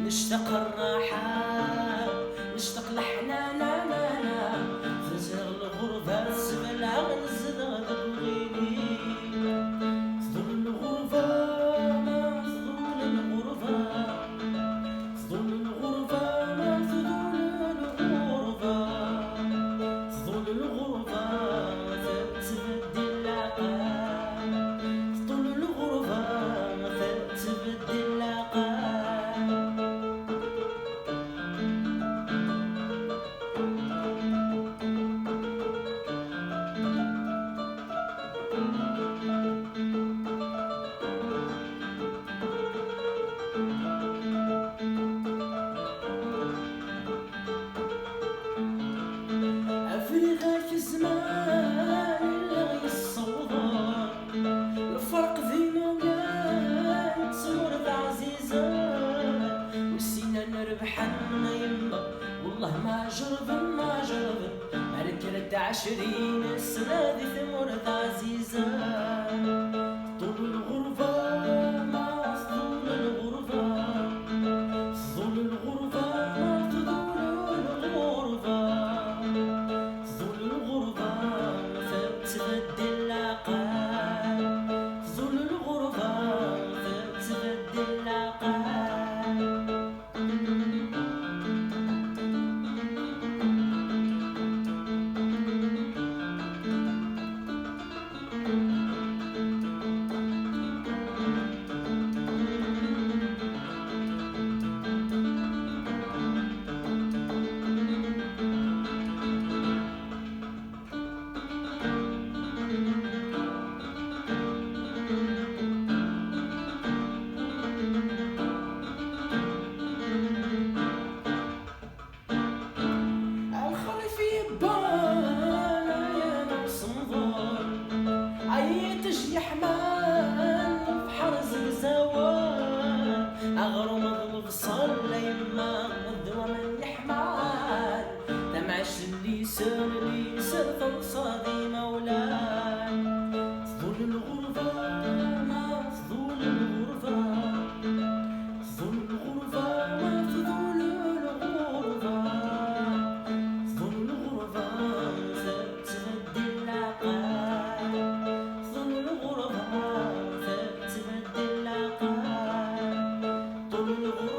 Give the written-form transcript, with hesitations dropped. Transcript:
نشتاق الراحة نشتاق الحنان في زهر الغربة الزبلة غنزد غدك وغيني فضل الغربة ما فضول الغربة فضول الغربة ما فضول الغربة فضول الغربة تتبدل العقاب فضول الغربة تتبدل العقاب أفرغ في الزمان اللي يصور الفرق ذينا وياك صورة عزيزة وسينا نربح يما والله ما جرب ركرت 20 سنة ذي ثمرة عزيزة طول الغربة ما فضول الغربة فضول الغربة ما فضول الغربة فضول الغربة فتبدل العقاب فضول الغربة فتبدل العقاب يا حمان بحر زقزوان أغرم الغصن ليما الدوا من يحمان دمعش اللي يسر فوصادي مولاي فضول الغربة ما فضول الغربة فضول الغربة ما فضول الغربة فضول الغربة تتبدل العقاب فضول الغربة تتبدل العقاب طول الغربة